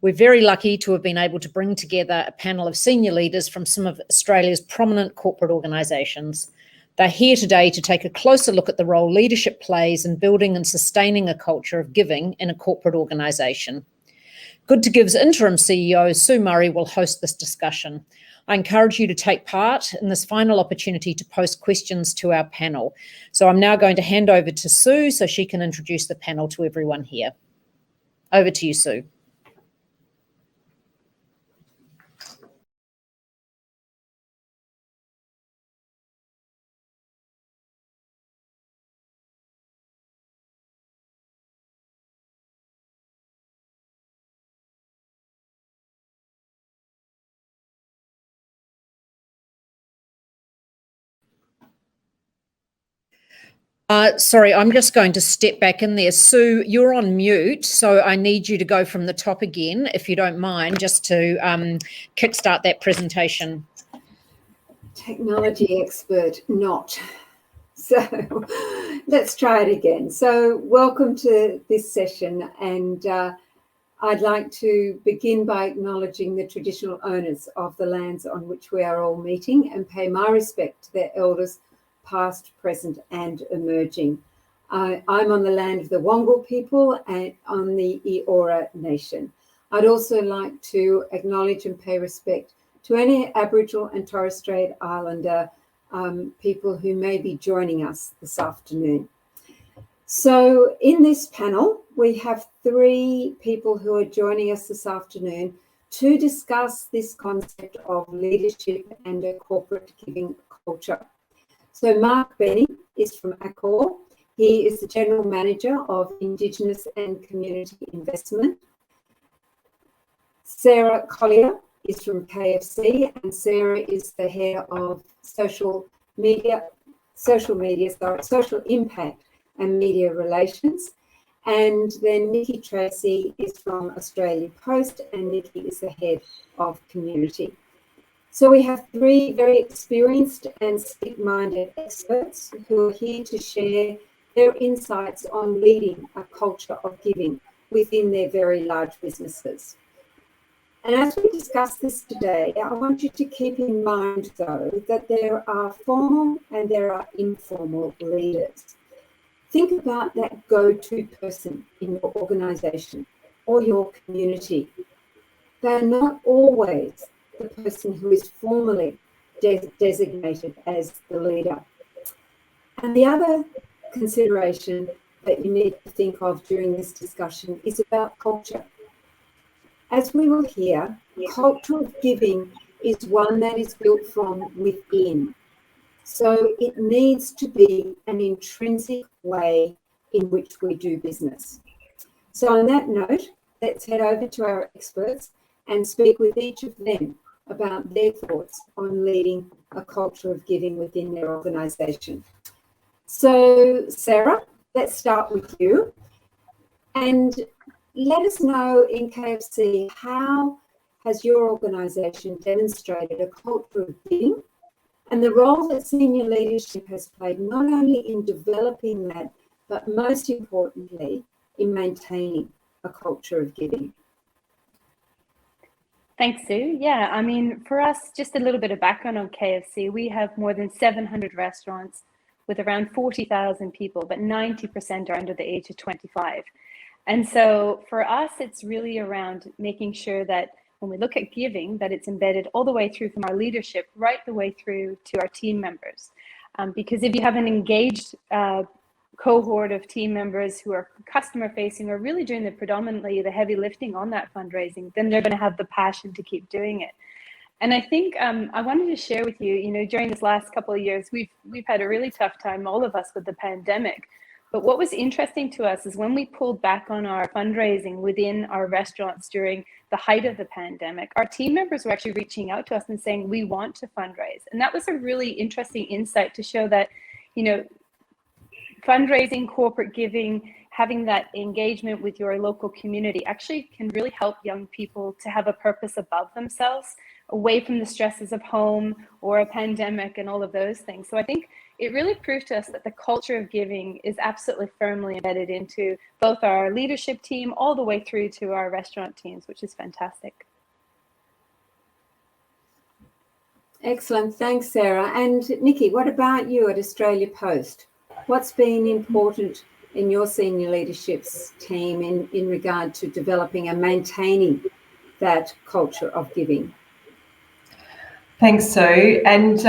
We're very lucky to have been able to bring together a panel of senior leaders from some of Australia's prominent corporate organisations. They're here today to take a closer look at the role leadership plays in building and sustaining a culture of giving in a corporate organisation. Good to Give's interim CEO, Sue Murray, will host this discussion. I encourage you to take part in this final opportunity to post questions to our panel. So I'm now going to hand over to Sue so she can introduce the panel to everyone here. Over to you, Sue. Sorry, I'm just going to step back in there. Sue, you're on mute, so I need you to go from the top again, if you don't mind, just to kickstart that presentation. Technology expert, not. So let's try it again. So welcome to this session, and I'd like to begin by acknowledging the traditional owners of the lands on which we are all meeting and pay my respect to their elders, past, present, and emerging. I'm on the land of the Wongal people and on the Eora Nation. I'd also like to acknowledge and pay respect to any Aboriginal and Torres Strait Islander people who may be joining us this afternoon. So in this panel, we have 3 people who are joining us this afternoon to discuss this concept of leadership and a corporate giving culture. So Mark Benny is from Accor. He is the General Manager of Indigenous and Community Investment. Sarah Collier is from KFC, and Sarah is the Head of Social Impact and Media Relations. And then Nikki Tracy is from Australia Post, and Nikki is the Head of Community. So we have 3 very experienced and stick-minded experts who are here to share their insights on leading a culture of giving within their very large businesses. And as we discuss this today, I want you to keep in mind, though, that there are formal and there are informal leaders. Think about that go-to person in your organisation or your community. They're not always the person who is formally designated as the leader. And the other consideration that you need to think of during this discussion is about culture. As we will hear, culture of giving is one that is built from within. So it needs to be an intrinsic way in which we do business. So on that note, let's head over to our experts and speak with each of them about their thoughts on leading a culture of giving within their organisation. So Sarah, let's start with you. And let us know in KFC, how has your organisation demonstrated a culture of giving and the role that senior leadership has played not only in developing that, but most importantly, in maintaining a culture of giving? Thanks, Sue. Yeah, I mean, for us, just a little bit of background on KFC. We have more than 700 restaurants with around 40,000 people, but 90% are under the age of 25. And so for us, it's really around making sure that when we look at giving, that it's embedded all the way through from our leadership, right the way through to our team members. Because if you have an engaged cohort of team members who are customer facing or really doing predominantly the heavy lifting on that fundraising, then they're going to have the passion to keep doing it. And I think I wanted to share with you, during this last couple of years, we've had a really tough time, all of us, with the pandemic. But what was interesting to us is when we pulled back on our fundraising within our restaurants during the height of the pandemic, our team members were actually reaching out to us and saying, we want to fundraise. And that was a really interesting insight to show that, fundraising, corporate giving, having that engagement with your local community actually can really help young people to have a purpose above themselves, away from the stresses of home or a pandemic and all of those things. So I think, it really proved to us that the culture of giving is absolutely firmly embedded into both our leadership team all the way through to our restaurant teams, which is fantastic. Excellent. Thanks, Sarah. And Nikki, what about you at Australia Post? What's been important in your senior leadership's team in regard to developing and maintaining that culture of giving? Thanks, Sue. And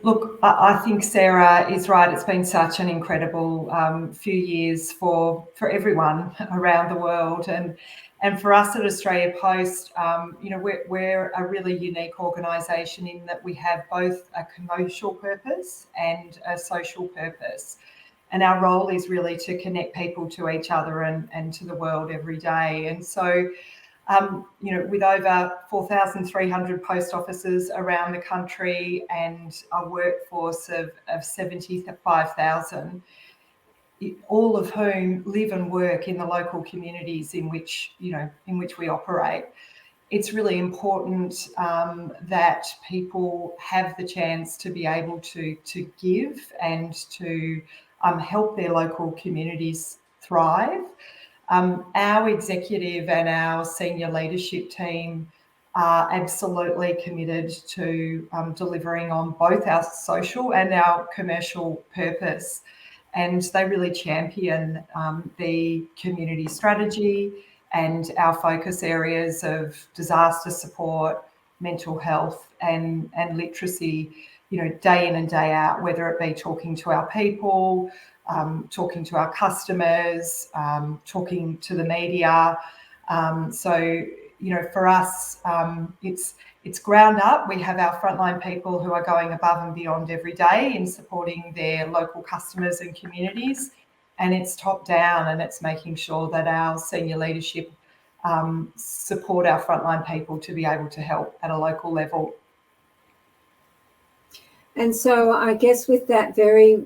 look, I think Sarah is right. It's been such an incredible few years for everyone around the world, and for us at Australia Post, we're a really unique organisation in that we have both a commercial purpose and a social purpose. And our role is really to connect people to each other and to the world every day. And so, with over 4,300 post offices around the country and a workforce of 75,000, all of whom live and work in the local communities in which we operate, it's really important that people have the chance to be able to give and to help their local communities thrive. Our executive and our senior leadership team are absolutely committed to delivering on both our social and our commercial purpose. And they really champion the community strategy and our focus areas of disaster support, mental health and literacy, day in and day out, whether it be talking to our people, talking to our customers, talking to the media. So, for us, it's ground up. We have our frontline people who are going above and beyond every day in supporting their local customers and communities. And it's top down, and it's making sure that our senior leadership support our frontline people to be able to help at a local level. And so I guess with that very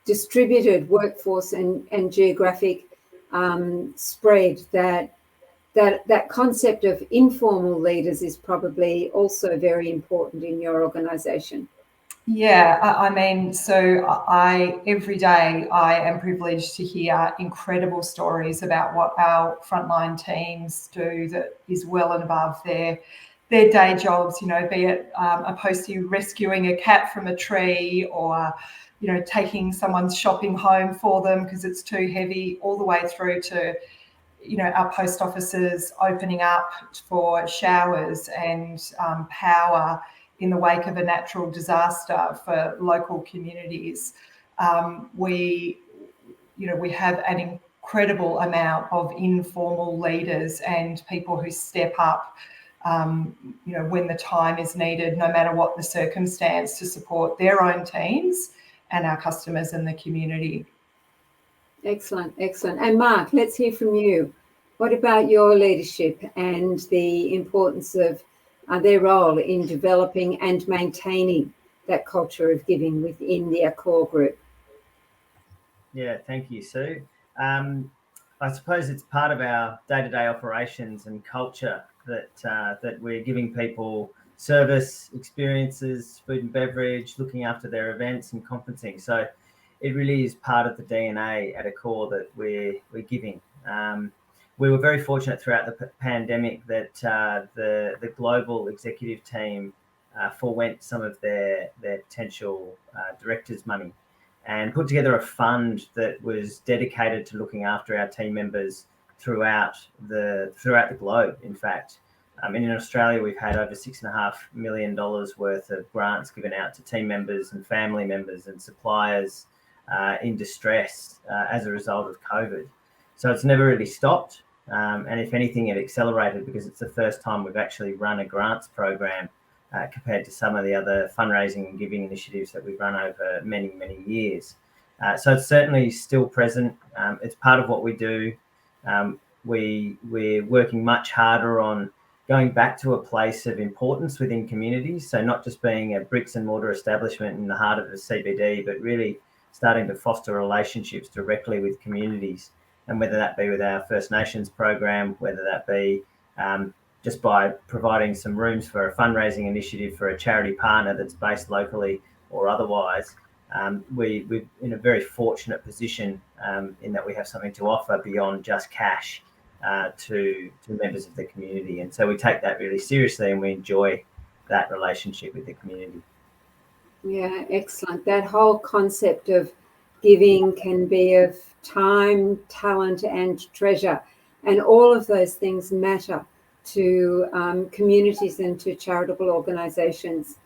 distributed workforce and geographic spread, that concept of informal leaders is probably also very important in your organisation. Yeah, I mean, so every day I am privileged to hear incredible stories about what our frontline teams do that is well and above their day jobs, be it a postie rescuing a cat from a tree or, taking someone's shopping home for them because it's too heavy, all the way through to, our post offices opening up for showers and power in the wake of a natural disaster for local communities. We have an incredible amount of informal leaders and people who step up, when the time is needed, no matter what the circumstance, to support their own teams and our customers and the community. Excellent. And Mark, let's hear from you. What about your leadership and the importance of their role in developing and maintaining that culture of giving within the Accor Group? Yeah, thank you, Sue. I suppose it's part of our day-to-day operations and culture that we're giving people service, experiences, food and beverage, looking after their events and conferencing. So it really is part of the DNA at Accor that we're giving. We were very fortunate throughout the pandemic that the global executive team forewent some of their potential directors' money and put together a fund that was dedicated to looking after our team members throughout the globe. In fact, in Australia, we've had over $6.5 million worth of grants given out to team members and family members and suppliers in distress as a result of COVID. So it's never really stopped. And if anything, it accelerated because it's the first time we've actually run a grants program compared to some of the other fundraising and giving initiatives that we've run over many, many years. So it's certainly still present. It's part of what we do. We're working much harder on going back to a place of importance within communities. So not just being a bricks and mortar establishment in the heart of the CBD, but really starting to foster relationships directly with communities. And whether that be with our First Nations program, whether that be just by providing some rooms for a fundraising initiative for a charity partner that's based locally or otherwise, we're in a very fortunate position in that we have something to offer beyond just cash to members of the community. And so we take that really seriously, and we enjoy that relationship with the community. Yeah, excellent. That whole concept of giving can be of time, talent, and treasure. And all of those things matter to communities and to charitable organizations.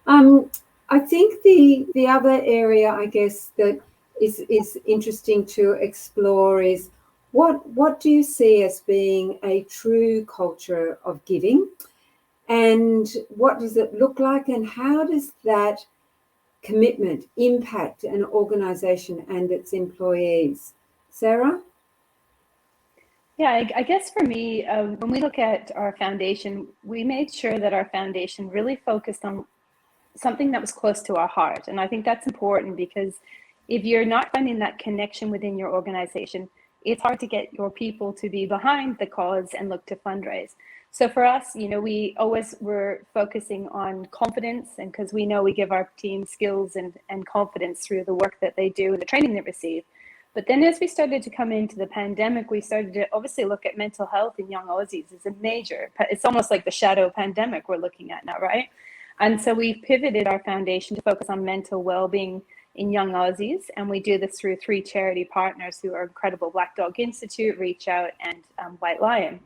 I think the other area, I guess, that is interesting to explore is what do you see as being a true culture of giving? And what does it look like? And how does that commitment impact an organization and its employees? Sarah? Yeah, I guess for me, when we look at our foundation, we made sure that our foundation really focused on something that was close to our heart. And I think that's important, because if you're not finding that connection within your organization, it's hard to get your people to be behind the cause and look to fundraise. So for us, we always were focusing on confidence, and because we know we give our team skills and confidence through the work that they do and the training they receive. But then as we started to come into the pandemic, we started to obviously look at mental health in young Aussies as a major, it's almost like the shadow pandemic we're looking at now, right? And so we pivoted our foundation to focus on mental well-being in young Aussies. And we do this through 3 charity partners who are incredible: Black Dog Institute, Reach Out, and White Lion.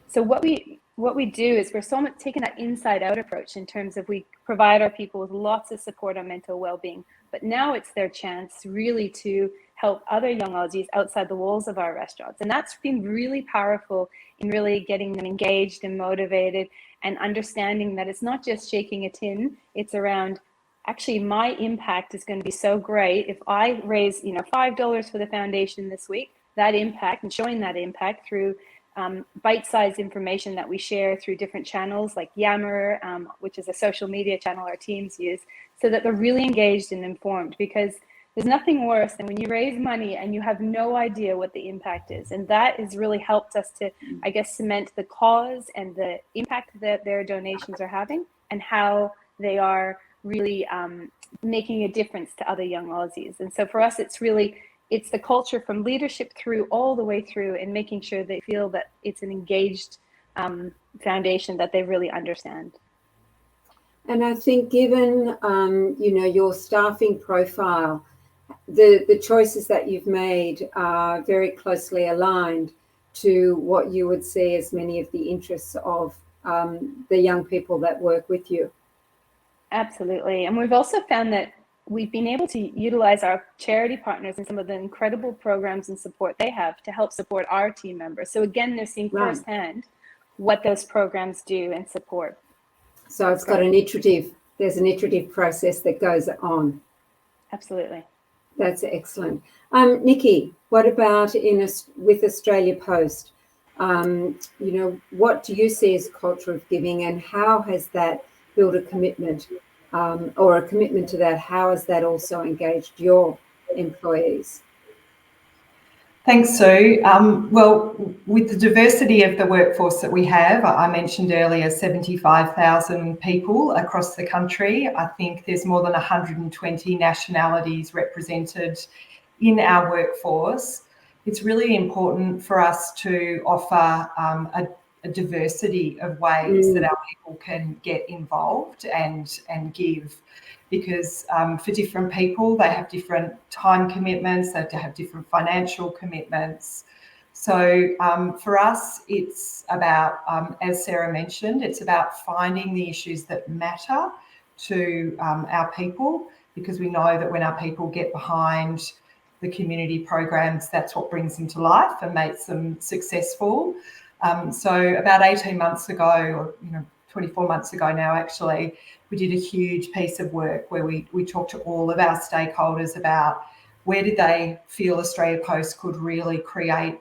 So what we do is we're so much taking that inside out approach in terms of we provide our people with lots of support on mental well-being, but now it's their chance really to help other young Aussies outside the walls of our restaurants. And that's been really powerful in really getting them engaged and motivated, and understanding that it's not just shaking a tin, it's around, actually, my impact is going to be so great if I raise $5 for the foundation this week. That impact, and showing that impact through bite-sized information that we share through different channels like Yammer, which is a social media channel our teams use, so that they're really engaged and informed. Because there's nothing worse than when you raise money and you have no idea what the impact is. And that has really helped us to, I guess, cement the cause and the impact that their donations are having, and how they are really making a difference to other young Aussies. And so for us, it's the culture from leadership through all the way through, and making sure they feel that it's an engaged foundation that they really understand. And I think given, your staffing profile, the choices that you've made are very closely aligned to what you would see as many of the interests of the young people that work with you. Absolutely. And we've also found that we've been able to utilize our charity partners and some of the incredible programs and support they have to help support our team members. So again, they're seeing firsthand what those programs do and support. So it's got there's an iterative process that goes on. Absolutely. That's excellent. Nikki, what about with Australia Post? What do you see as a culture of giving, and how has that built a commitment or a commitment to that? How has that also engaged your employees? Thanks, Sue. Well, with the diversity of the workforce that we have, I mentioned earlier 75,000 people across the country. I think there's more than 120 nationalities represented in our workforce. It's really important for us to offer a diversity of ways that our people can get involved and give. Because for different people, they have different time commitments, they have different financial commitments. So for us, it's about, as Sarah mentioned, it's about finding the issues that matter to our people, because we know that when our people get behind the community programs, that's what brings them to life and makes them successful. So about 18 months ago, or 24 months ago now, actually, we did a huge piece of work where we talked to all of our stakeholders about where did they feel Australia Post could really create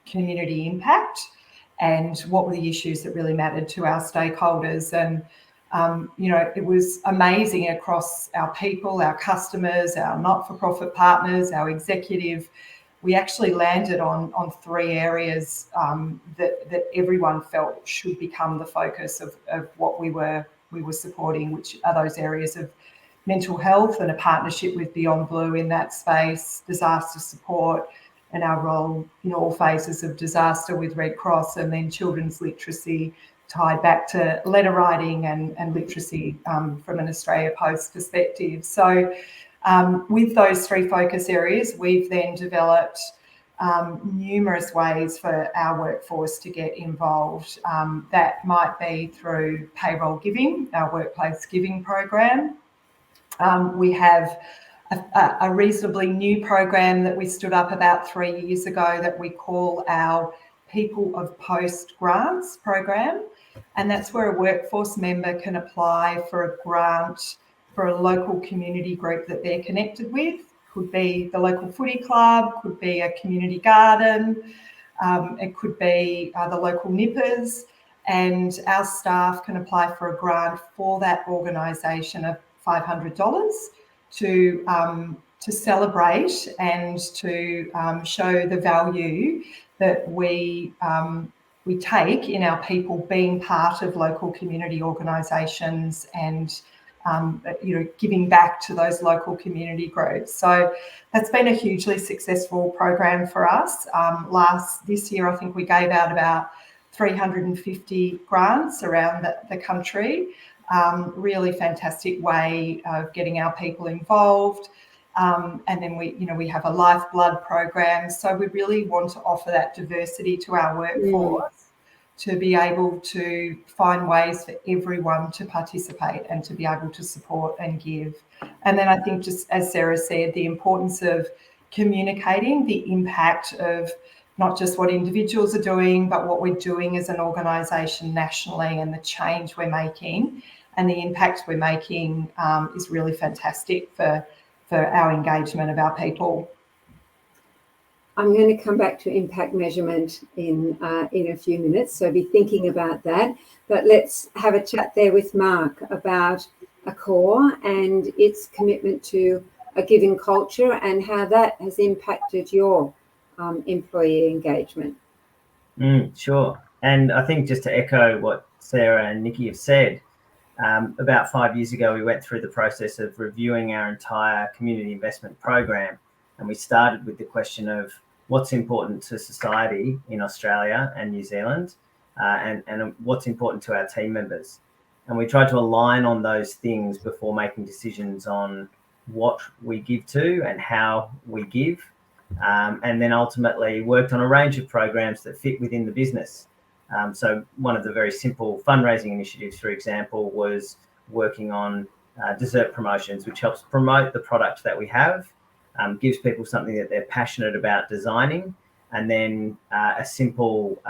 community impact, and what were the issues that really mattered to our stakeholders. And, it was amazing across our people, our customers, our not-for-profit partners, our executive. We actually landed on 3 areas that everyone felt should become the focus of what we were supporting, which are those areas of mental health and a partnership with Beyond Blue in that space, disaster support, and our role in all phases of disaster with Red Cross, and then children's literacy tied back to letter writing and literacy from an Australia Post perspective. So with those three focus areas, we've then developed numerous ways for our workforce to get involved. That might be through payroll giving, our workplace giving program. We have a reasonably new program that we stood up about 3 years ago that we call our People of Post Grants program. And that's where a workforce member can apply for a grant for a local community group that they're connected with. Could be the local footy club, could be a community garden, it could be the local nippers, and our staff can apply for a grant for that organisation of $500 to celebrate and to show the value that we take in our people being part of local community organisations and giving back to those local community groups. So that's been a hugely successful program for us. This year, I think we gave out about 350 grants around the country. Really fantastic way of getting our people involved. And then we have a lifeblood program. So we really want to offer that diversity to our workforce to be able to find ways for everyone to participate and to be able to support and give. And then I think, just as Sarah said, the importance of communicating the impact of not just what individuals are doing, but what we're doing as an organisation nationally and the change we're making and the impact we're making is really fantastic for our engagement of our people. I'm going to come back to impact measurement in a few minutes, so be thinking about that. But let's have a chat there with Mark about Accor and its commitment to a giving culture and how that has impacted your employee engagement. Sure. And I think just to echo what Sarah and Nikki have said, about 5 years ago, we went through the process of reviewing our entire community investment program. And we started with the question of what's important to society in Australia and New Zealand, and what's important to our team members. And we tried to align on those things before making decisions on what we give to and how we give. And then ultimately worked on a range of programs that fit within the business. So one of the very simple fundraising initiatives, for example, was working on dessert promotions, which helps promote the product that we have, gives people something that they're passionate about designing, and then a simple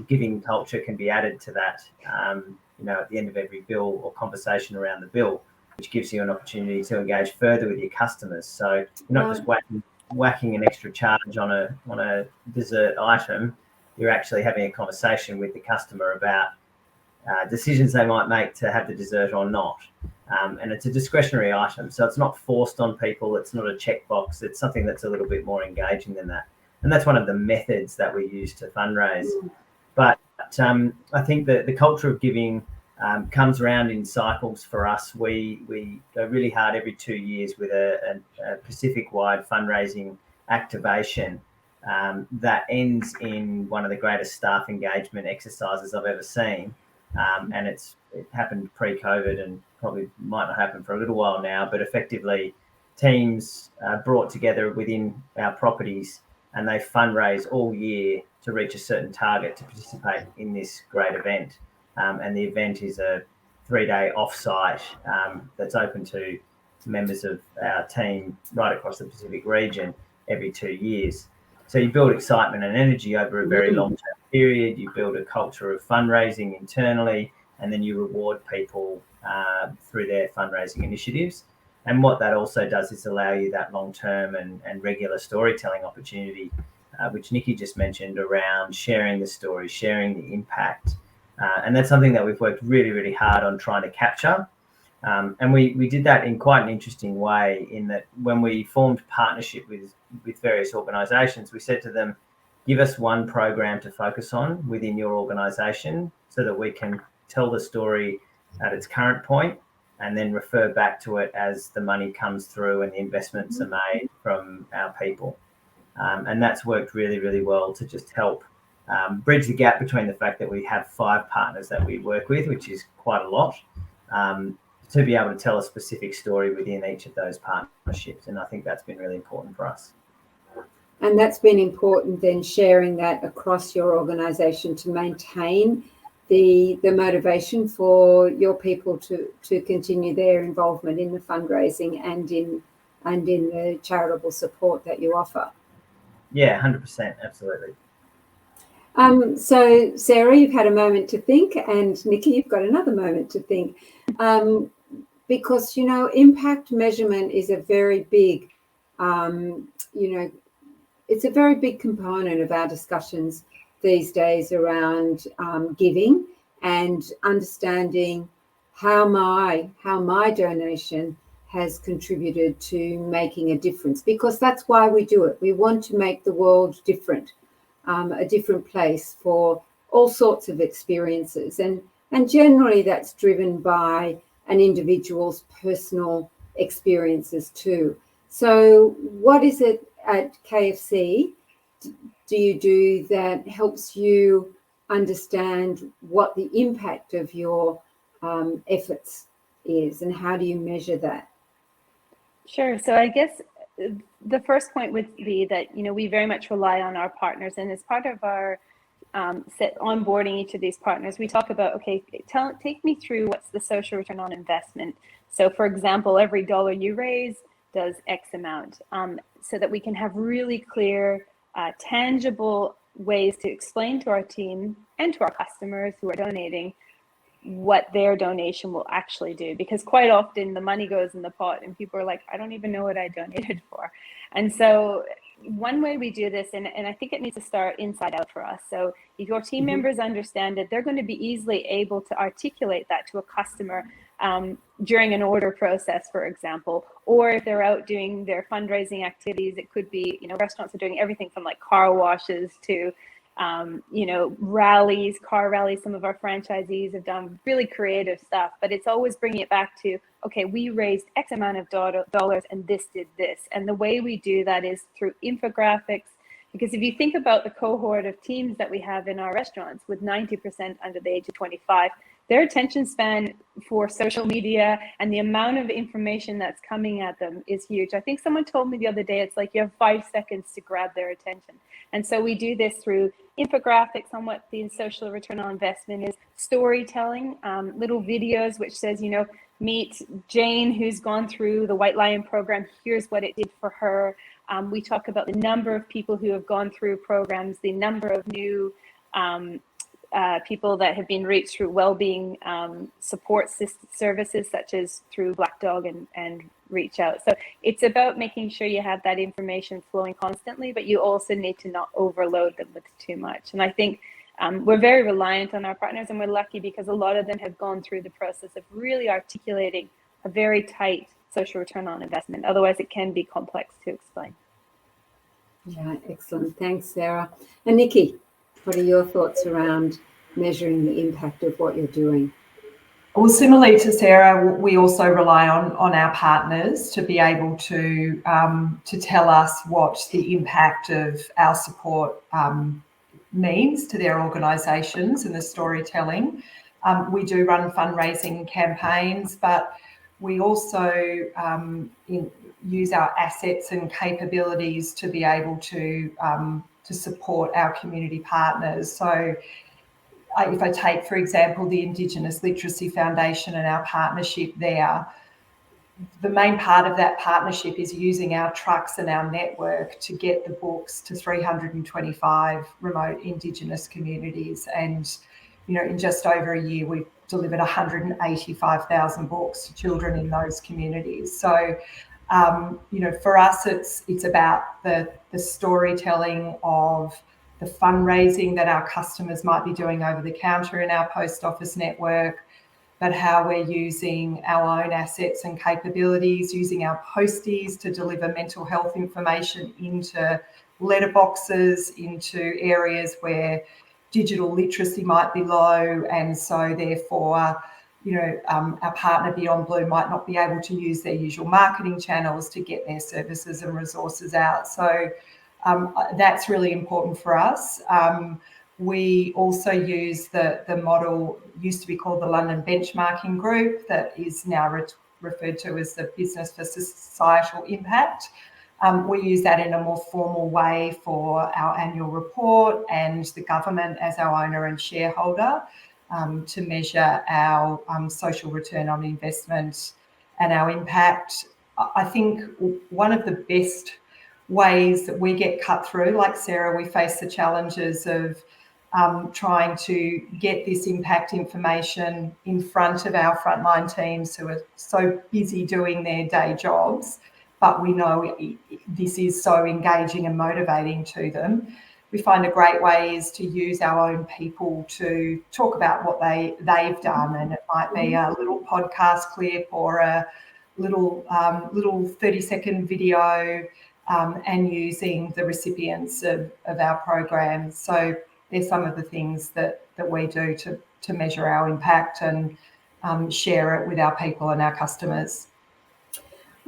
giving culture can be added to that, at the end of every bill or conversation around the bill, which gives you an opportunity to engage further with your customers. So you're not just whacking an extra charge on a dessert item, you're actually having a conversation with the customer about decisions they might make to have the dessert or not. And it's a discretionary item, so it's not forced on people. It's not a checkbox. It's something that's a little bit more engaging than that. And that's one of the methods that we use to fundraise. But I think that the culture of giving comes around in cycles for us. We go really hard every 2 years with a Pacific-wide fundraising activation that ends in one of the greatest staff engagement exercises I've ever seen. And it happened pre-COVID and probably might not happen for a little while now, but effectively teams brought together within our properties and they fundraise all year to reach a certain target to participate in this great event. And the event is a 3-day offsite that's open to members of our team right across the Pacific region every 2 years. So you build excitement and energy over a very long-term period. You build a culture of fundraising internally, and then you reward people through their fundraising initiatives. And what that also does is allow you that long-term and regular storytelling opportunity, which Nikki just mentioned, around sharing the story, sharing the impact. And that's something that we've worked really, really hard on trying to capture. And we did that in quite an interesting way, in that when we formed partnership with various organisations, we said to them, give us one program to focus on within your organisation so that we can tell the story at its current point, and then refer back to it as the money comes through and the investments are made from our people. And that's worked really, really well to just help bridge the gap between the fact that we have 5 partners that we work with, which is quite a lot, to be able to tell a specific story within each of those partnerships. And I think that's been really important for us. And that's been important then, sharing that across your organisation to maintain the motivation for your people to continue their involvement in the fundraising and in the charitable support that you offer. Yeah, 100%, absolutely. So Sarah, you've had a moment to think, and Nikki, you've got another moment to think, because impact measurement is a very big, it's a very big component of our discussions these days around giving and understanding how my donation has contributed to making a difference, because that's why we do it. We want to make the world different, a different place for all sorts of experiences, and generally that's driven by an individual's personal experiences too. So what is it at KFC do you do that helps you understand what the impact of your efforts is, and how do you measure that? Sure. So I guess the first point would be that, we very much rely on our partners, and as part of our onboarding each of these partners, we talk about, okay, take me through what's the social return on investment. So for example, every dollar you raise does X amount, so that we can have really clear, tangible ways to explain to our team and to our customers who are donating what their donation will actually do. Because quite often the money goes in the pot and people are like, I don't even know what I donated for. And so one way we do this, and I think it needs to start inside out for us. So if your team members understand it, they're going to be easily able to articulate that to a customer during an order process, for example, or if they're out doing their fundraising activities. It could be, restaurants are doing everything from like car washes to rallies, car rallies. Some of our franchisees have done really creative stuff, but it's always bringing it back to, okay, we raised X amount of dollars and this did this. And the way we do that is through infographics, because if you think about the cohort of teams that we have in our restaurants, with 90% under the age of 25, their attention span for social media and the amount of information that's coming at them is huge. I think someone told me the other day, it's like you have 5 seconds to grab their attention. And so we do this through infographics on what the social return on investment is, storytelling, little videos which says, meet Jane, who's gone through the White Lion program. Here's what it did for her. We talk about the number of people who have gone through programs, the number of new people that have been reached through well-being support services, such as through Black Dog and Reach Out. So it's about making sure you have that information flowing constantly, but you also need to not overload them with too much. And I think we're very reliant on our partners, and we're lucky because a lot of them have gone through the process of really articulating a very tight social return on investment. Otherwise, it can be complex to explain. Yeah, excellent. Thanks, Sarah. And Nikki, what are your thoughts around measuring the impact of what you're doing? Well, similarly to Sarah, we also rely on our partners to be able to tell us what the impact of our support means to their organisations and the storytelling. We do run fundraising campaigns, but we also use our assets and capabilities to be able to support our community partners. So if I take, for example, the Indigenous Literacy Foundation and our partnership there, the main part of that partnership is using our trucks and our network to get the books to 325 remote Indigenous communities. And, in just over a year, we've delivered 185,000 books to children in those communities. So, for us, it's about the storytelling of the fundraising that our customers might be doing over the counter in our post office network, but how we're using our own assets and capabilities, using our posties to deliver mental health information into letterboxes, into areas where digital literacy might be low, and so therefore our partner Beyond Blue might not be able to use their usual marketing channels to get their services and resources out. So that's really important for us. We also use the model, used to be called the London Benchmarking Group, that is now referred to as the Business for Societal Impact. We use that in a more formal way for our annual report and the government as our owner and shareholder, to measure our social return on investment and our impact. I think one of the best ways that we get cut through, like Sarah, we face the challenges of trying to get this impact information in front of our frontline teams who are so busy doing their day jobs, but we know this is so engaging and motivating to them. We find a great way is to use our own people to talk about what they've done, and it might be a little podcast clip or a little 30-second video, and using the recipients of our programs. So there's some of the things that we do to measure our impact and share it with our people and our customers.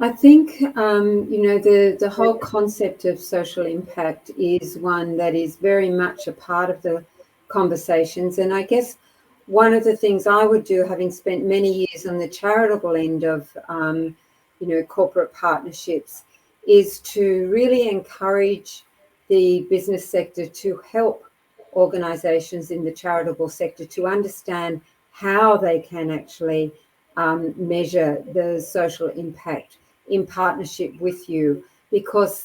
I think, the whole concept of social impact is one that is very much a part of the conversations. And I guess one of the things I would do, having spent many years on the charitable end of, corporate partnerships, is to really encourage the business sector to help organisations in the charitable sector to understand how they can actually measure the social impact in partnership with you, because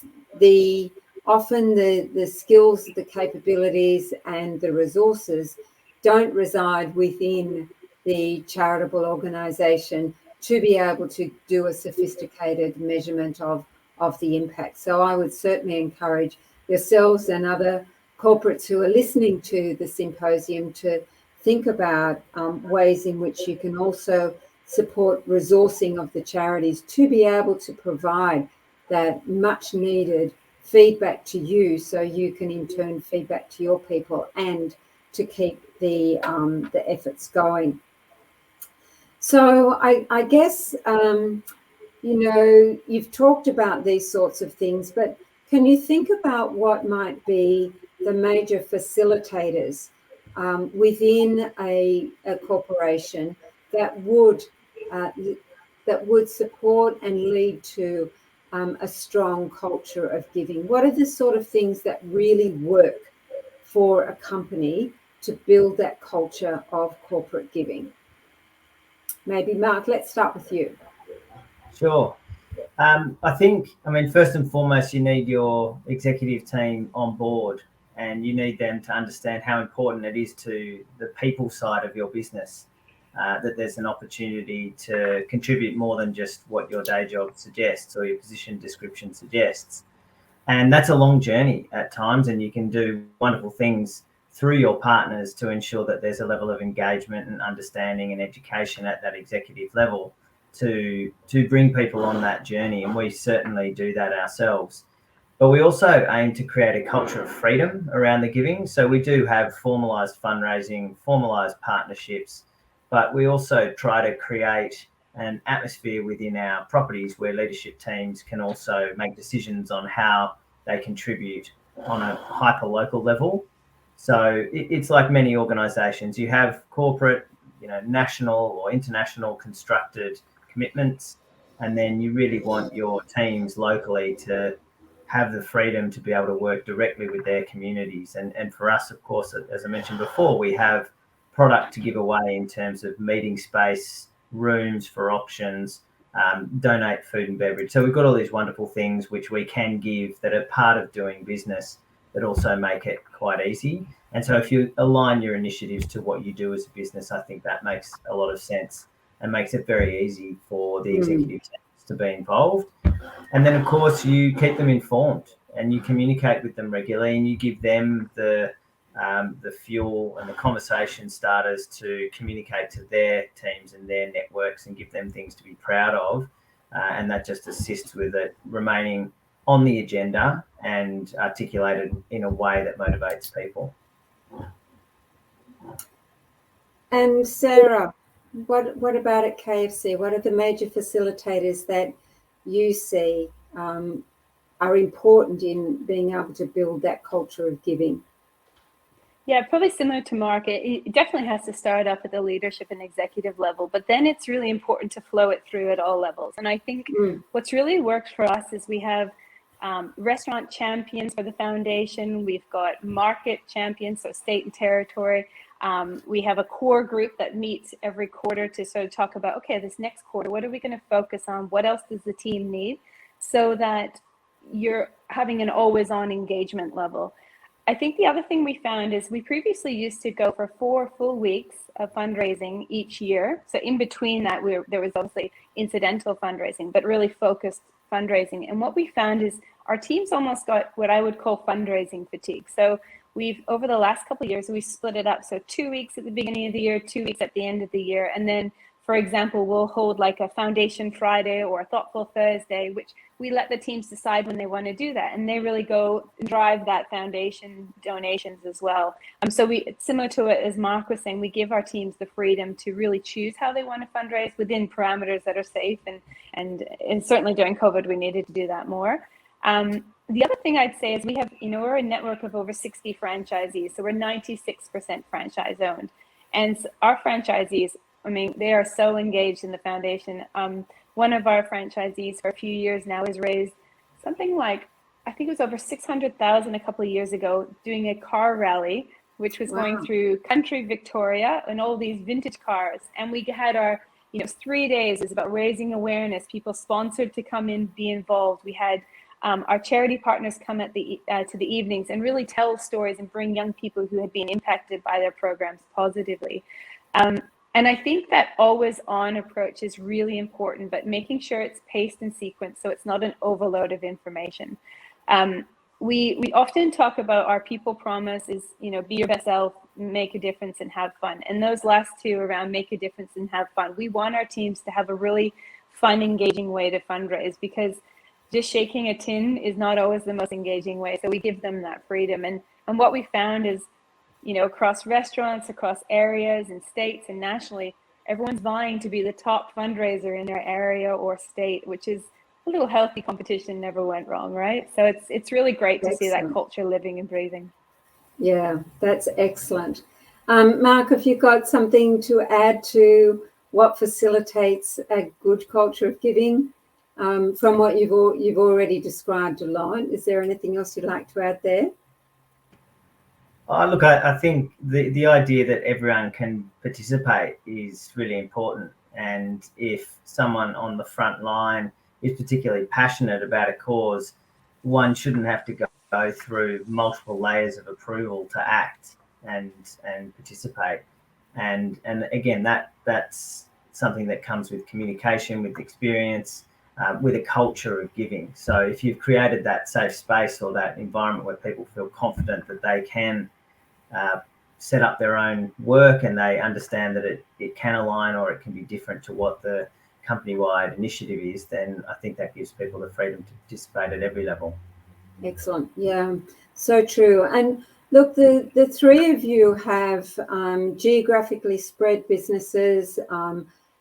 often the skills, the capabilities and the resources don't reside within the charitable organisation to be able to do a sophisticated measurement of the impact. So I would certainly encourage yourselves and other corporates who are listening to the symposium to think about ways in which you can also support resourcing of the charities to be able to provide that much needed feedback to you, so you can in turn feedback to your people and to keep the efforts going. So I guess, you've talked about these sorts of things, but can you think about what might be the major facilitators within a corporation that would support and lead to a strong culture of giving? What are the sort of things that really work for a company to build that culture of corporate giving? Maybe Mark, let's start with you. Sure. I think, first and foremost, you need your executive team on board, and you need them to understand how important it is to the people side of your business, that there's an opportunity to contribute more than just what your day job suggests or your position description suggests. And that's a long journey at times, and you can do wonderful things through your partners to ensure that there's a level of engagement and understanding and education at that executive level to bring people on that journey. And we certainly do that ourselves. But we also aim to create a culture of freedom around the giving. So we do have formalised fundraising, formalised partnerships, but we also try to create an atmosphere within our properties where leadership teams can also make decisions on how they contribute on a hyper-local level. So it's like many organisations. You have corporate, national or international constructed commitments, and then you really want your teams locally to have the freedom to be able to work directly with their communities. And for us, of course, as I mentioned before, we have product to give away in terms of meeting space, rooms for auctions, donate food and beverage. So we've got all these wonderful things which we can give that are part of doing business that also make it quite easy. And so if you align your initiatives to what you do as a business, I think that makes a lot of sense and makes it very easy for the executive teams to be involved. And then, of course, you keep them informed and you communicate with them regularly, and you give them the fuel and the conversation starters to communicate to their teams and their networks and give them things to be proud of. And that just assists with it remaining on the agenda and articulated in a way that motivates people. And Sarah, What about at KFC? What are the major facilitators that you see are important in being able to build that culture of giving? Yeah, probably similar to Mark. It definitely has to start up at the leadership and executive level, but then it's really important to flow it through at all levels. And I think what's really worked for us is we have restaurant champions for the foundation. We've got market champions, so state and territory. We have a core group that meets every quarter to sort of talk about, okay, this next quarter, what are we going to focus on? What else does the team need? So that you're having an always on engagement level. I think the other thing we found is we previously used to go for 4 full weeks of fundraising each year. So in between that, there was obviously incidental fundraising, but really focused fundraising. And what we found is our teams almost got what I would call fundraising fatigue. So we've, over the last couple of years, we split it up. So 2 weeks at the beginning of the year, 2 weeks at the end of the year. And then, for example, we'll hold like a Foundation Friday or a Thoughtful Thursday, which we let the teams decide when they want to do that, and they really go drive that foundation donations as well. So it's similar to it as Mark was saying, we give our teams the freedom to really choose how they want to fundraise within parameters that are safe, and certainly during COVID we needed to do that more. The other thing I'd say is we have, we're a network of over 60 franchisees, so we're 96% franchise owned, and our franchisees, I mean, they are so engaged in the foundation. One of our franchisees for a few years now has raised something like, I think it was over 600,000 a couple of years ago, doing a car rally, which was going through country Victoria and all these vintage cars. And we had our, 3 days is about raising awareness. People sponsored to come in, be involved. We had our charity partners come at to the evenings and really tell stories and bring young people who had been impacted by their programs positively. And I think that always on approach is really important, but making sure it's paced and sequenced so it's not an overload of information. We often talk about our people promise is, be your best self, make a difference and have fun. And those last two around make a difference and have fun. We want our teams to have a really fun, engaging way to fundraise, because just shaking a tin is not always the most engaging way. So we give them that freedom. And what we found is, across restaurants, across areas and states and nationally, everyone's vying to be the top fundraiser in their area or state, which is a little healthy competition, never went wrong, right? So it's really great to see that culture living and breathing. Yeah, that's excellent. Mark, have you got something to add to what facilitates a good culture of giving from what you've already described a lot? Is there anything else you'd like to add there? Look, I think the idea that everyone can participate is really important. And if someone on the front line is particularly passionate about a cause, one shouldn't have to go through multiple layers of approval to act and participate. And again, that's something that comes with communication, with experience, with a culture of giving. So if you've created that safe space or that environment where people feel confident that they can set up their own work and they understand that it can align or it can be different to what the company-wide initiative is, then I think that gives people the freedom to participate at every level. Excellent. Yeah, so true. And look, the three of you have geographically spread businesses,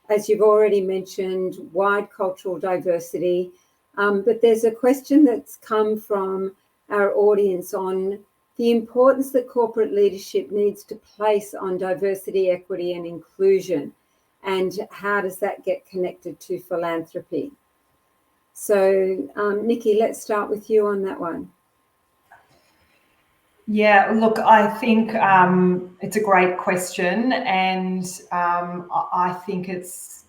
as you've already mentioned, wide cultural diversity. But there's a question that's come from our audience on the importance that corporate leadership needs to place on diversity, equity, and inclusion, and how does that get connected to philanthropy? So, Nikki, let's start with you on that one. Yeah, look, I think it's a great question, and I think it's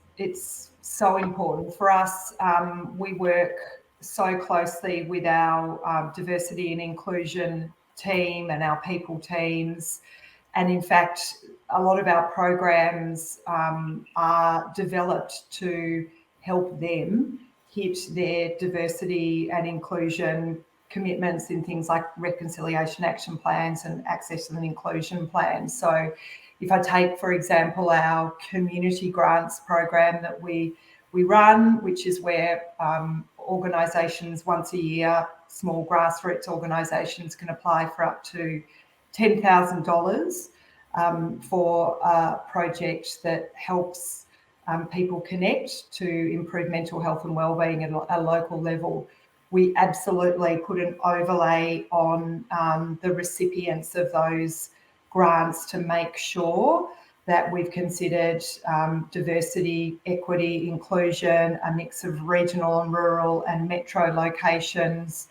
so important for us. We work so closely with our diversity and inclusion team and our people teams, and in fact, a lot of our programs are developed to help them hit their diversity and inclusion commitments in things like reconciliation action plans and access and inclusion plans. So if I take, for example, our community grants program that we run, which is where organisations once a year, small grassroots organisations can apply for up to $10,000 for a project that helps people connect to improve mental health and wellbeing at a local level. We absolutely put an overlay on the recipients of those grants to make sure that we've considered diversity, equity, inclusion, a mix of regional and rural and metro locations,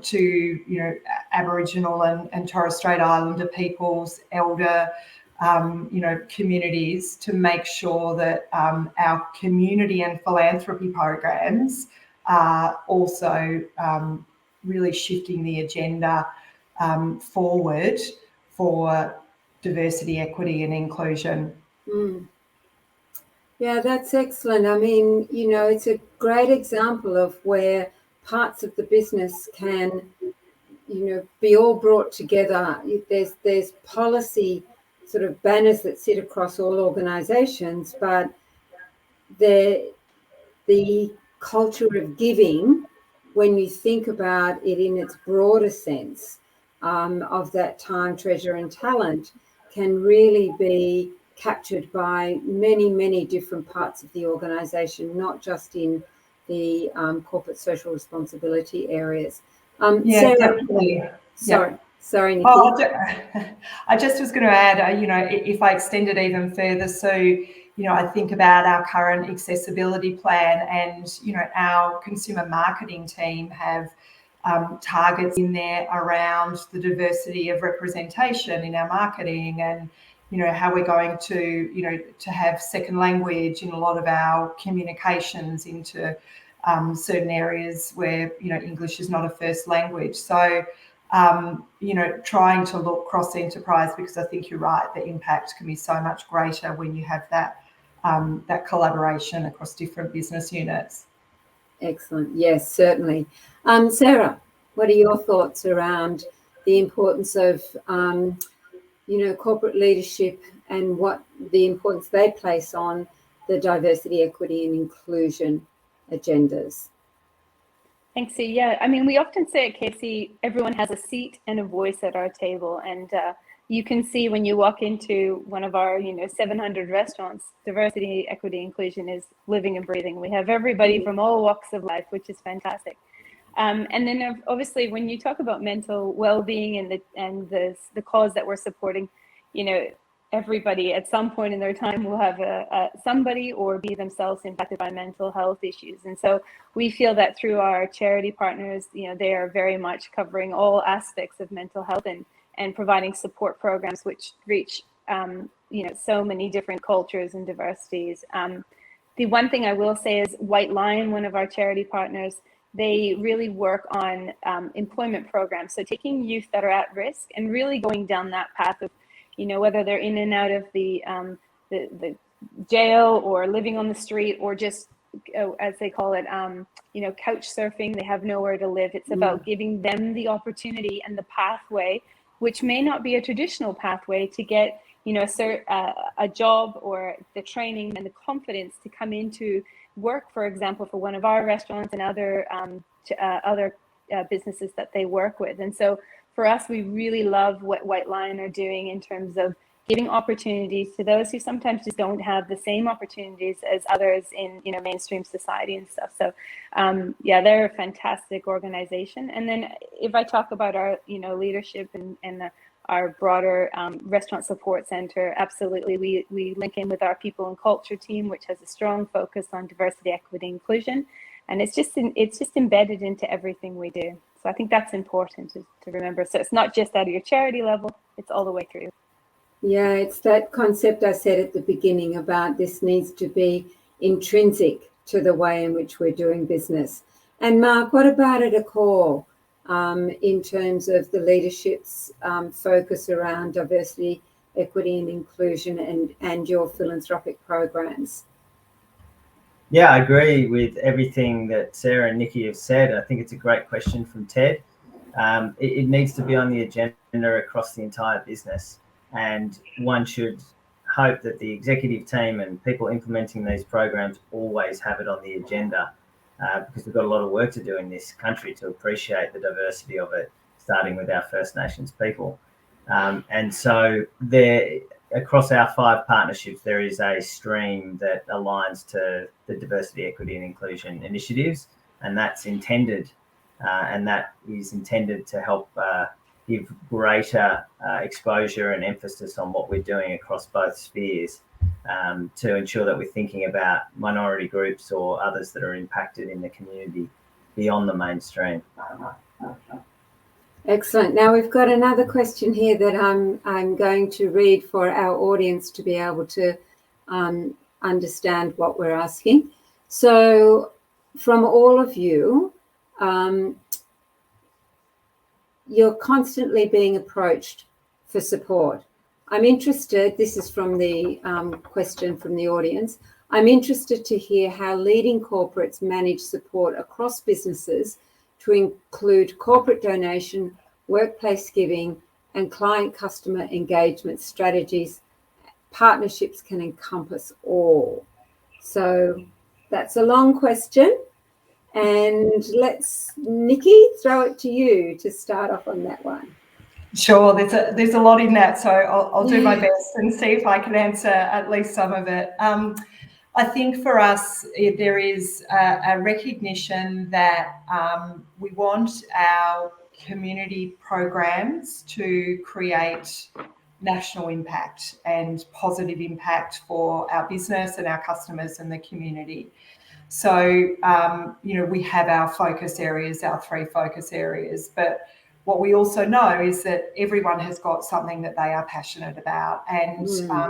to Aboriginal and Torres Strait Islander peoples, elder communities, to make sure that our community and philanthropy programs are also really shifting the agenda forward for diversity, equity and inclusion. Yeah, that's excellent. I mean, it's a great example of where parts of the business can, be all brought together. There's policy sort of banners that sit across all organisations, but the culture of giving, when you think about it in its broader sense, of that time, treasure and talent, can really be captured by many, many different parts of the organisation, not just in the corporate social responsibility areas. Yeah, Sarah, definitely. Sorry, Nikki. Oh, I just was going to add, if I extend it even further, so, I think about our current accessibility plan, and, our consumer marketing team have targets in there around the diversity of representation in our marketing, and, how we're going to, to have second language in a lot of our communications into certain areas where, English is not a first language. So, trying to look cross-enterprise, because I think you're right, the impact can be so much greater when you have that collaboration across different business units. Excellent. Yes, certainly. Sarah, what are your thoughts around the importance of, corporate leadership and what the importance they place on the diversity, equity and inclusion agendas? Thanks, Sue. Yeah, I mean, we often say at KFC, everyone has a seat and a voice at our table. And you can see when you walk into one of our, 700 restaurants, diversity, equity, inclusion is living and breathing. We have everybody from all walks of life, which is fantastic. And then obviously, when you talk about mental well-being and the cause that we're supporting, everybody at some point in their time will have somebody or be themselves impacted by mental health issues. And so we feel that through our charity partners, they are very much covering all aspects of mental health and providing support programs which reach, so many different cultures and diversities. The one thing I will say is White Lion, one of our charity partners, they really work on employment programs. So taking youth that are at risk and really going down that path of, whether they're in and out of the jail or living on the street or just, as they call it, couch surfing, they have nowhere to live. It's about giving them the opportunity and the pathway, which may not be a traditional pathway, to get, a job or the training and the confidence to come into work, for example, for one of our restaurants and other businesses that they work with. And so for us, we really love what White Lion are doing in terms of giving opportunities to those who sometimes just don't have the same opportunities as others in, mainstream society and stuff. So, they're a fantastic organization. And then if I talk about our, leadership and our broader restaurant support center, absolutely, we link in with our people and culture team, which has a strong focus on diversity, equity, inclusion, and it's just embedded into everything we do. So I think that's important to remember. So it's not just at your charity level, it's all the way through. Yeah, it's that concept I said at the beginning about this needs to be intrinsic to the way in which we're doing business. And Mark, what about at Accor in terms of the leadership's focus around diversity, equity and inclusion and your philanthropic programs? Yeah, I agree with everything that Sarah and Nikki have said. I think it's a great question from Ted. It needs to be on the agenda across the entire business, and one should hope that the executive team and people implementing these programs always have it on the agenda, because we've got a lot of work to do in this country to appreciate the diversity of it, starting with our First Nations people. And so there, across our 5 partnerships, there is a stream that aligns to the diversity, equity and inclusion initiatives, and that's intended, to help give greater exposure and emphasis on what we're doing across both spheres, to ensure that we're thinking about minority groups or others that are impacted in the community beyond the mainstream. Excellent. Now we've got another question here that I'm going to read for our audience to be able to understand what we're asking. So from all of you, you're constantly being approached for support. I'm interested, this is from the question from the audience, I'm interested to hear how leading corporates manage support across businesses to include corporate donation, workplace giving, and client customer engagement strategies. Partnerships can encompass all. So that's a long question. And let's, Nikki, throw it to you to start off on that one. Sure, there's a lot in that, so I'll do my best and see if I can answer at least some of it. I think for us, there is a recognition that we want our community programs to create national impact and positive impact for our business and our customers and the community. So, we have our focus areas, our 3 focus areas, but what we also know is that everyone has got something that they are passionate about, and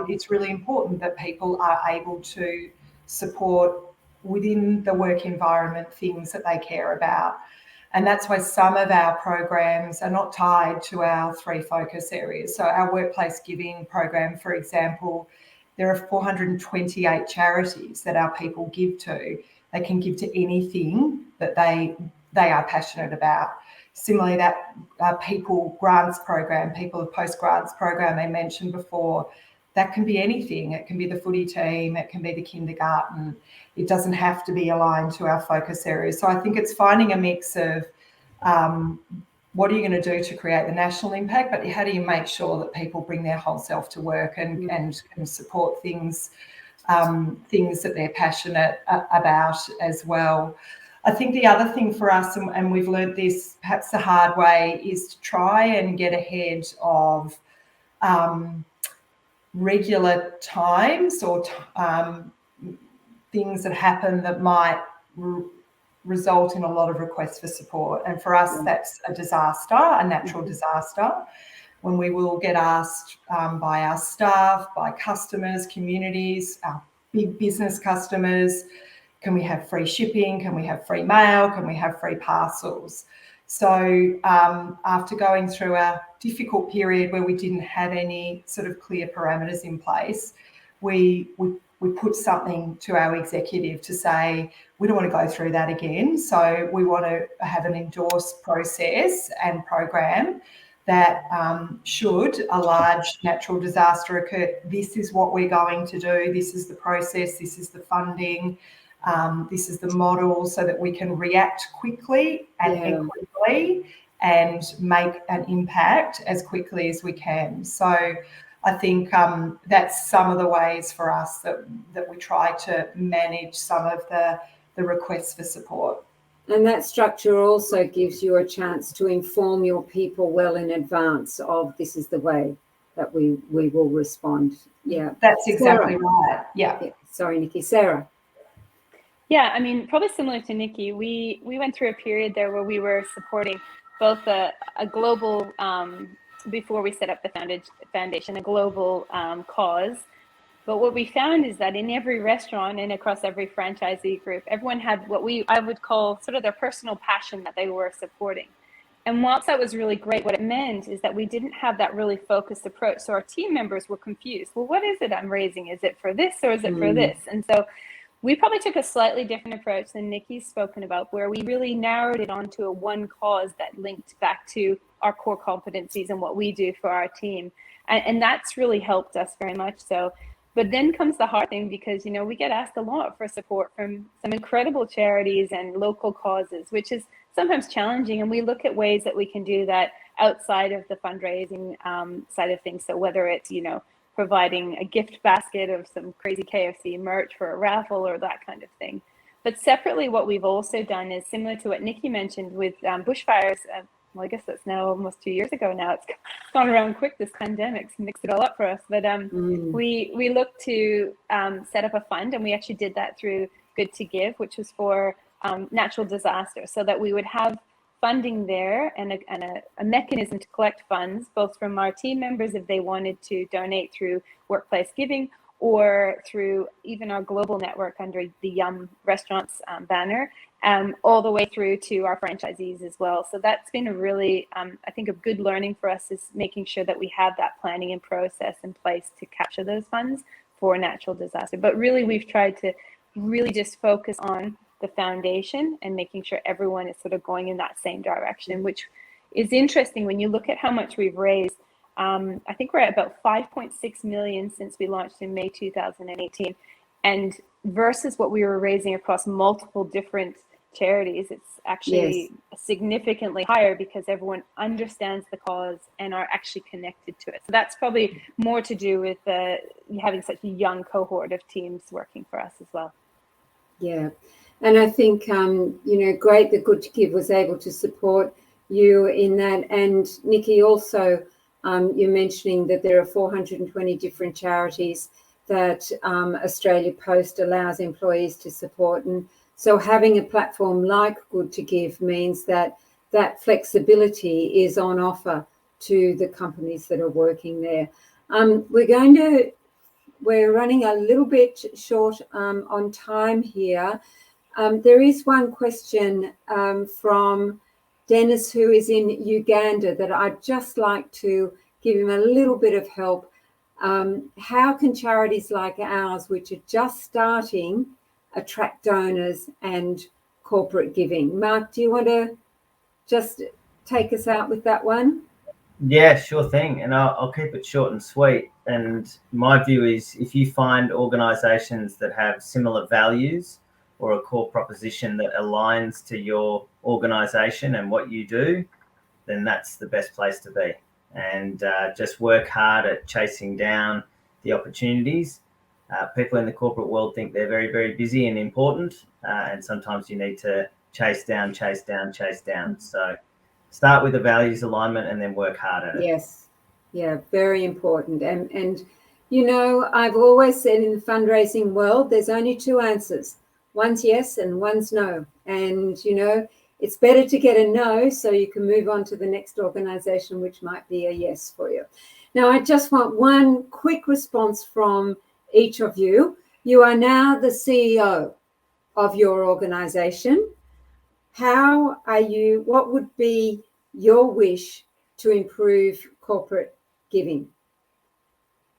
it's really important that people are able to support within the work environment things that they care about. And that's why some of our programs are not tied to our 3 focus areas. So our workplace giving program, for example, there are 428 charities that our people give to. They can give to anything that they are passionate about. Similarly, that people grants program, people of post grants program they mentioned before, that can be anything. It can be the footy team, it can be the kindergarten. It doesn't have to be aligned to our focus areas. So I think it's finding a mix of what are you going to do to create the national impact, but how do you make sure that people bring their whole self to work and can support things that they're passionate about as well. I think the other thing for us, and we've learned this perhaps the hard way, is to try and get ahead of regular times or things that happen that might result in a lot of requests for support. And for us, that's a disaster, a natural disaster, when we will get asked by our staff, by customers, communities, our big business customers, can we have free shipping? Can we have free mail? Can we have free parcels? So after going through a difficult period where we didn't have any sort of clear parameters in place, we put something to our executive to say, we don't want to go through that again. So we want to have an endorsed process and program that should a large natural disaster occur, this is what we're going to do, this is the process, this is the funding, this is the model, so that we can react quickly and equitably and make an impact as quickly as we can. So I think that's some of the ways for us that we try to manage some of the requests for support. And that structure also gives you a chance to inform your people well in advance of this is the way that we will respond. Yeah, that's exactly right. Yeah. Sorry, Nikki. Sarah. Yeah, I mean, probably similar to Nikki, we went through a period there where we were supporting both a global, before we set up the foundation, a global cause. But what we found is that in every restaurant and across every franchisee group, everyone had what I would call sort of their personal passion that they were supporting. And whilst that was really great, what it meant is that we didn't have that really focused approach. So our team members were confused. Well, what is it I'm raising? Is it for this or is it for this? And so we probably took a slightly different approach than Nikki's spoken about, where we really narrowed it onto a one cause that linked back to our core competencies and what we do for our team. And that's really helped us very much so. But then comes the hard thing, because, we get asked a lot for support from some incredible charities and local causes, which is sometimes challenging. And we look at ways that we can do that outside of the fundraising side of things. So whether it's, providing a gift basket of some crazy KFC merch for a raffle or that kind of thing. But separately, what we've also done is similar to what Nikki mentioned with bushfires. Well, I guess that's now almost 2 years ago now. It's gone around quick, this pandemic's mixed it all up for us. But we looked to set up a fund, and we actually did that through Good to Give, which was for natural disaster, so that we would have funding there and a mechanism to collect funds, both from our team members if they wanted to donate through workplace giving, or through even our global network under the Yum Restaurants banner, all the way through to our franchisees as well. So that's been a really, I think, a good learning for us, is making sure that we have that planning and process in place to capture those funds for natural disaster. But really, we've tried to really just focus on the foundation and making sure everyone is sort of going in that same direction, which is interesting when you look at how much we've raised. I think we're at about 5.6 million since we launched in May 2018, and versus what we were raising across multiple different charities, it's actually significantly higher because everyone understands the cause and are actually connected to it. So that's probably more to do with having such a young cohort of teams working for us as well. Yeah. And I think, great that Good to Give was able to support you in that. And Nikki, also, you're mentioning that there are 420 different charities that Australia Post allows employees to support. And so having a platform like Good to Give means that that flexibility is on offer to the companies that are working there. We're running a little bit short on time here. There is one question from Dennis, who is in Uganda, that I'd just like to give him a little bit of help. How can charities like ours, which are just starting, attract donors and corporate giving? Mark, do you want to just take us out with that one? Yeah, sure thing. And I'll keep it short and sweet. And my view is, if you find organisations that have similar values or a core proposition that aligns to your organisation and what you do, then that's the best place to be. And just work hard at chasing down the opportunities. People in the corporate world think they're very, very busy and important. And sometimes you need to chase down. So start with the values alignment and then work hard at it. Yes. Yeah, very important. And I've always said in the fundraising world, there's only two answers. One's yes and one's no. And, it's better to get a no so you can move on to the next organization, which might be a yes for you. Now, I just want one quick response from each of you. You are now the CEO of your organization. What would be your wish to improve corporate giving?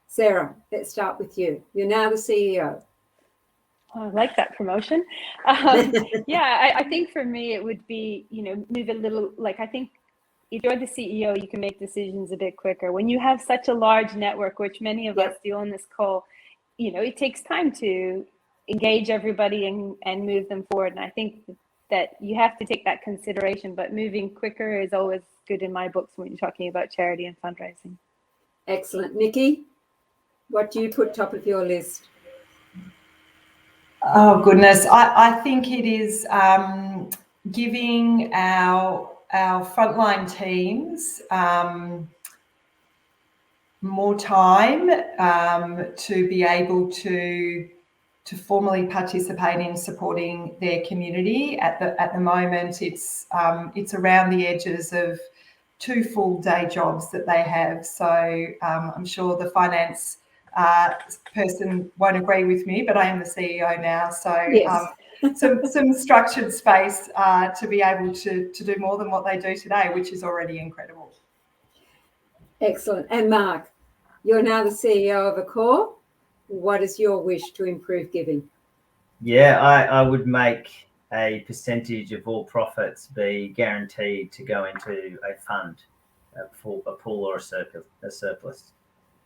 Sarah, let's start with you. You're now the CEO. Oh, I like that promotion. I think for me, it would be, move a little, I think if you're the CEO, you can make decisions a bit quicker. When you have such a large network, which many of us do on this call, it takes time to engage everybody and move them forward. And I think that you have to take that consideration, but moving quicker is always good in my books when you're talking about charity and fundraising. Excellent. Nikki, what do you put top of your list? Oh, goodness. I think it is giving our frontline teams more time to be able to formally participate in supporting their community. At the moment, it's around the edges of 2 full day jobs that they have. So I'm sure the finance person won't agree with me, but I am the CEO now. So yes. some structured space to be able to do more than what they do today, which is already incredible. Excellent. And Mark, you're now the CEO of Accor. What is your wish to improve giving? Yeah, I would make a percentage of all profits be guaranteed to go into a fund, a pool or a surplus.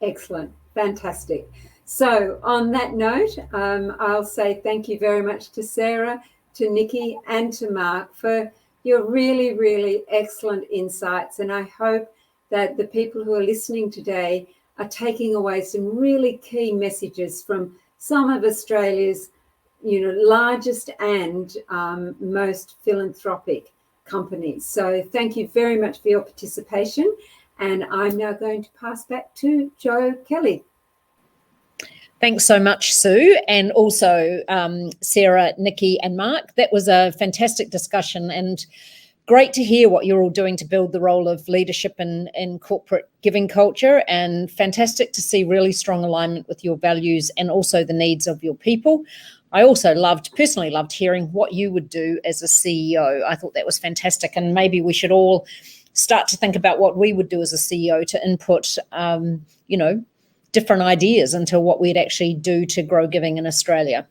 Excellent. Fantastic. So on that note, I'll say thank you very much to Sarah, to Nikki and to Mark for You're really, really excellent insights. And I hope that the people who are listening today are taking away some really key messages from some of Australia's, largest and most philanthropic companies. So thank you very much for your participation. And I'm now going to pass back to Jo Kelly. Thanks so much, Sue, and also Sarah, Nikki and Mark. That was a fantastic discussion and great to hear what you're all doing to build the role of leadership in corporate giving culture, and fantastic to see really strong alignment with your values and also the needs of your people. I also personally loved hearing what you would do as a CEO. I thought that was fantastic, and maybe we should all start to think about what we would do as a CEO to input, different ideas into what we'd actually do to grow giving in Australia.